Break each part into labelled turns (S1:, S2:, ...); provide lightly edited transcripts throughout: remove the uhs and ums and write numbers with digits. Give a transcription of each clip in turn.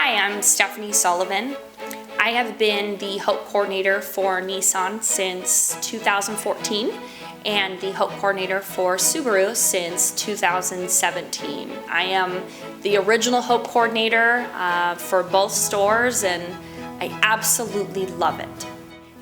S1: Hi, I'm Stephanie Sullivan. I have been the Hope Coordinator for Nissan since 2014 and the Hope Coordinator for Subaru since 2017. I am the original Hope Coordinator for both stores, and I absolutely love it.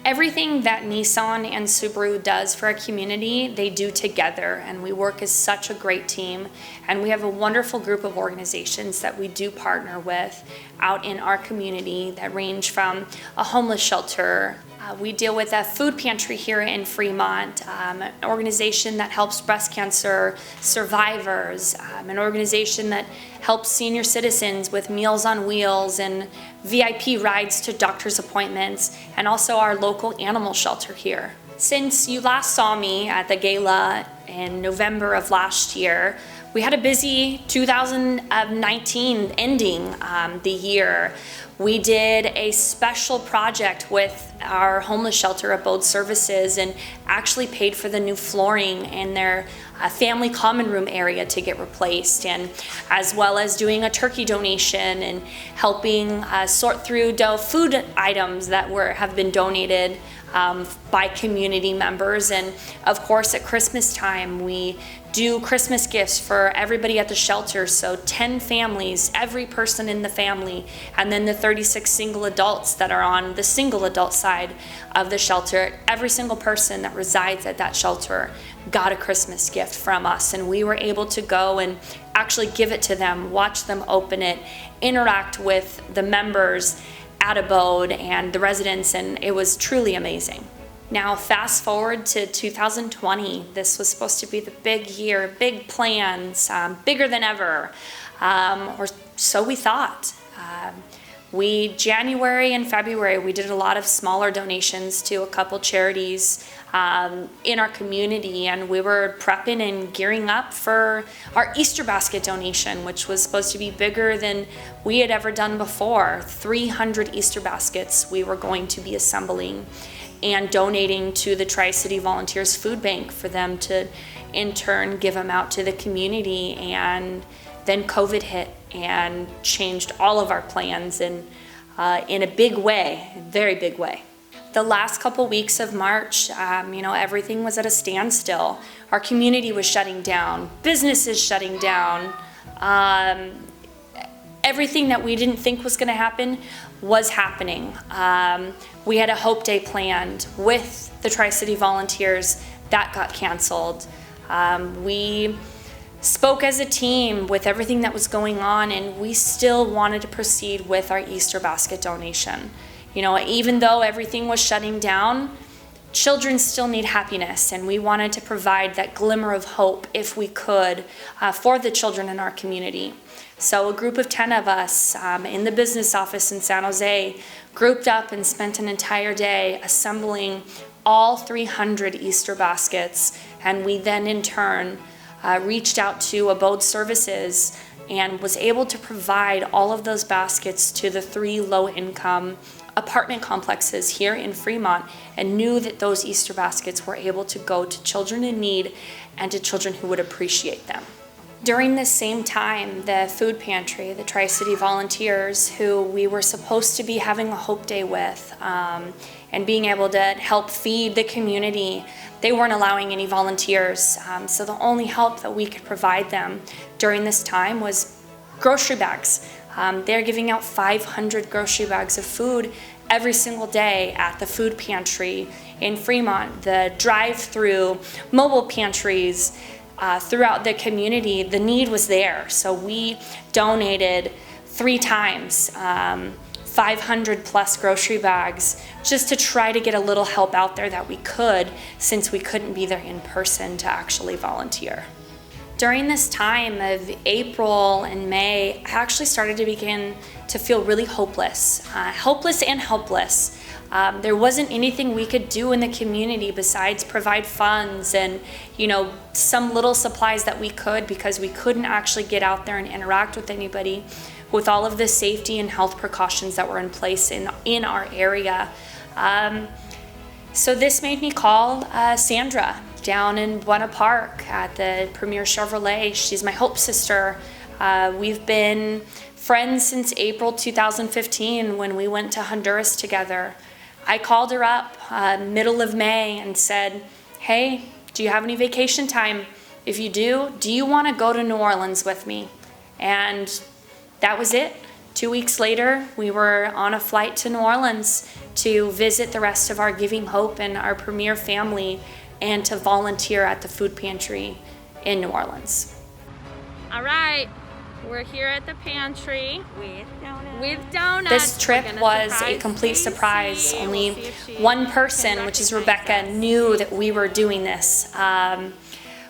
S1: Everything that Nissan and Subaru does for our community, they do together, and we work as such a great team. And we have a wonderful group of organizations that we do partner with out in our community that range from a homeless shelter. We deal with a food pantry here in Fremont, an organization that helps breast cancer survivors, an organization that helps senior citizens with Meals on Wheels and VIP rides to doctor's appointments, and also our local animal shelter here. Since you last saw me at the gala in November of last year, we had a busy 2019 ending the year. We did a special project with our homeless shelter Abode Services and actually paid for the new flooring in their family common room area to get replaced, and as well as doing a turkey donation and helping sort through food items that have been donated by community members. And of course, at Christmas time, we do Christmas gifts for everybody at the shelter. So 10 families, every person in the family, and then the 36 single adults that are on the single adult side of the shelter. Every single person that resides at that shelter got a Christmas gift from us, and we were able to go and actually give it to them, watch them open it, interact with the members at Abode and the residents, and it was truly amazing. Now fast forward to 2020, this was supposed to be the big year, big plans, bigger than ever, or so we thought. January and February, we did a lot of smaller donations to a couple charities in our community, and we were prepping and gearing up for our Easter basket donation, which was supposed to be bigger than we had ever done before. 300 Easter baskets we were going to be assembling and donating to the Tri-City Volunteers Food Bank for them to in turn give them out to the community. And then COVID hit and changed all of our plans in a big way, a very big way. The last couple weeks of March, everything was at a standstill. Our community was shutting down, businesses shutting down. Everything that we didn't think was going to happen was happening. We had a Hope Day planned with the Tri-City Volunteers. That got canceled. We spoke as a team with everything that was going on, and we still wanted to proceed with our Easter basket donation. Even though everything was shutting down, children still need happiness, and we wanted to provide that glimmer of hope, if we could, for the children in our community. So a group of 10 of us in the business office in San Jose grouped up and spent an entire day assembling all 300 Easter baskets, and we then in turn reached out to Abode Services and was able to provide all of those baskets to the 3 low-income apartment complexes here in Fremont, and knew that those Easter baskets were able to go to children in need and to children who would appreciate them. During this same time, the food pantry, the Tri-City Volunteers, who we were supposed to be having a Hope Day with and being able to help feed the community, they weren't allowing any volunteers. So the only help that we could provide them during this time was grocery bags. They're giving out 500 grocery bags of food every single day at the food pantry in Fremont, the drive-through mobile pantries throughout the community. The need was there, so we donated 3 times 500 plus grocery bags just to try to get a little help out there that we could, since we couldn't be there in person to actually volunteer. During this time of April and May, I actually started to begin to feel really hopeless and helpless. There wasn't anything we could do in the community besides provide funds and, some little supplies that we could, because we couldn't actually get out there and interact with anybody with all of the safety and health precautions that were in place in our area. So this made me call Sandra down in Buena Park at the Premier Chevrolet. She's my Hope sister. We've been friends since April 2015 when we went to Honduras together. I called her up middle of May and said, hey, do you have any vacation time? If you do you want to go to New Orleans with me? And that was it. 2 weeks later, we were on a flight to New Orleans to visit the rest of our Giving Hope and our Premier family and to volunteer at the food pantry in New Orleans.
S2: All right, we're here at the pantry with donuts.
S1: This trip was a complete surprise. Only one person, which is Rebecca, knew that we were doing this.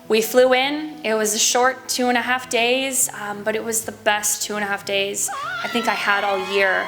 S1: We flew in. It was a short 2.5 days, but it was the best 2.5 days I think I had all year.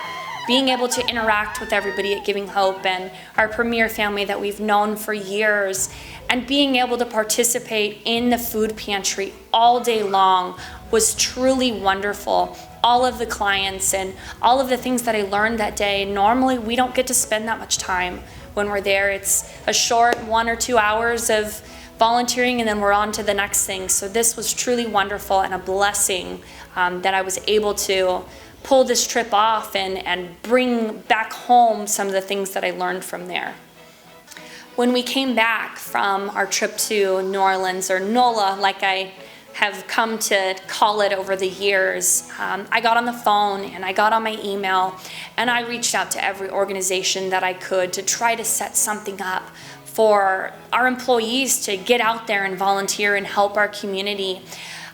S1: Being able to interact with everybody at Giving Hope and our Premier family that we've known for years, and being able to participate in the food pantry all day long was truly wonderful. All of the clients and all of the things that I learned that day, normally we don't get to spend that much time when we're there. It's a short 1 or 2 hours of volunteering and then we're on to the next thing. So this was truly wonderful and a blessing that I was able to pull this trip off and bring back home some of the things that I learned from there. When we came back from our trip to New Orleans, or NOLA, like I have come to call it over the years, I got on the phone and I got on my email and I reached out to every organization that I could to try to set something up for our employees to get out there and volunteer and help our community.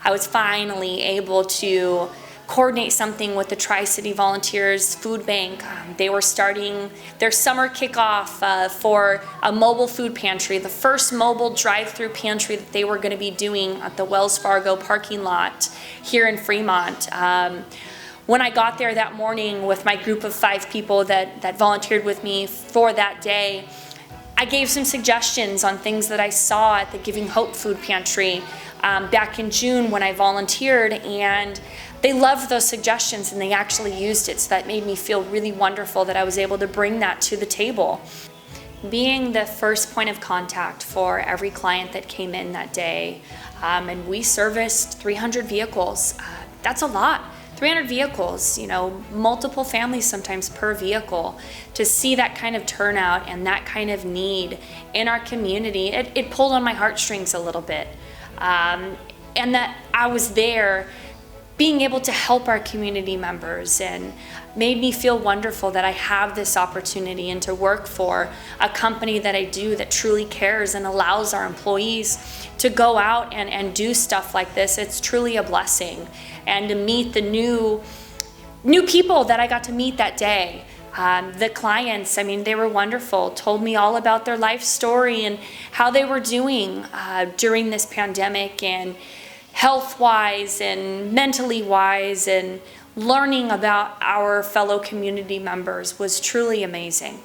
S1: I was finally able to coordinate something with the Tri-City Volunteers Food Bank. They were starting their summer kickoff for a mobile food pantry, the first mobile drive-through pantry that they were going to be doing at the Wells Fargo parking lot here in Fremont. When I got there that morning with my group of 5 people that volunteered with me for that day, I gave some suggestions on things that I saw at the Giving Hope food pantry back in June when I volunteered, and they loved those suggestions and they actually used it. So that made me feel really wonderful that I was able to bring that to the table. Being the first point of contact for every client that came in that day, and we serviced 300 vehicles. That's a lot. 300 vehicles, multiple families sometimes per vehicle. To see that kind of turnout and that kind of need in our community, it pulled on my heartstrings a little bit. And that I was there being able to help our community members, and made me feel wonderful that I have this opportunity and to work for a company that I do that truly cares and allows our employees to go out and do stuff like this. It's truly a blessing. And to meet the new people that I got to meet that day. The clients, they were wonderful, told me all about their life story and how they were doing during this pandemic, and health-wise and mentally wise, and learning about our fellow community members was truly amazing.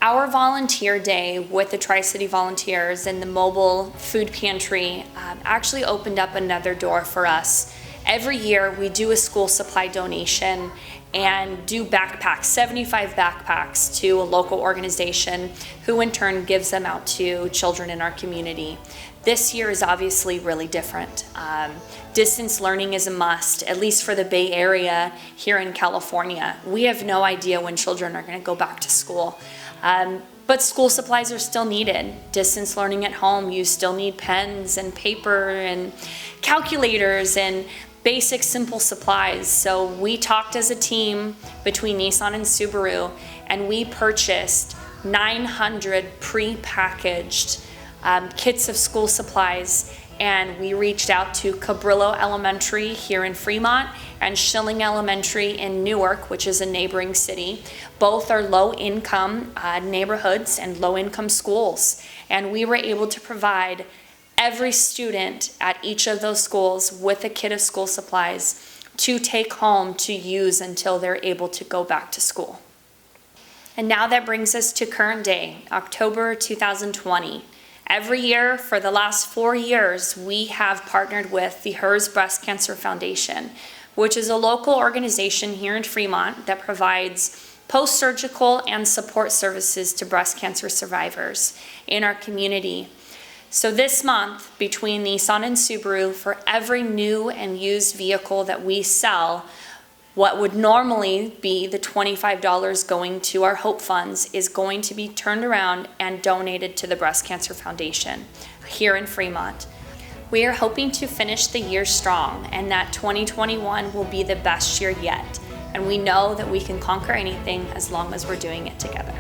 S1: Our volunteer day with the Tri-City Volunteers and the mobile food pantry actually opened up another door for us. Every year we do a school supply donation and do backpacks, 75 backpacks to a local organization who in turn gives them out to children in our community. This year is obviously really different. Distance learning is a must, at least for the Bay Area here in California. We have no idea when children are going to go back to school. But school supplies are still needed. Distance learning at home, you still need pens and paper and calculators and basic simple supplies. So we talked as a team between Nissan and Subaru, and we purchased 900 pre-packaged kits of school supplies, and we reached out to Cabrillo Elementary here in Fremont and Schilling Elementary in Newark, which is a neighboring city. Both are low-income neighborhoods and low-income schools, and we were able to provide every student at each of those schools with a kit of school supplies to take home to use until they're able to go back to school. And now that brings us to current day, October 2020. Every year for the last 4 years, we have partnered with the HERS Breast Cancer Foundation, which is a local organization here in Fremont that provides post-surgical and support services to breast cancer survivors in our community. So this month, between Nissan and Subaru, for every new and used vehicle that we sell, what would normally be the $25 going to our Hope Funds is going to be turned around and donated to the Breast Cancer Foundation here in Fremont. We are hoping to finish the year strong and that 2021 will be the best year yet. And we know that we can conquer anything as long as we're doing it together.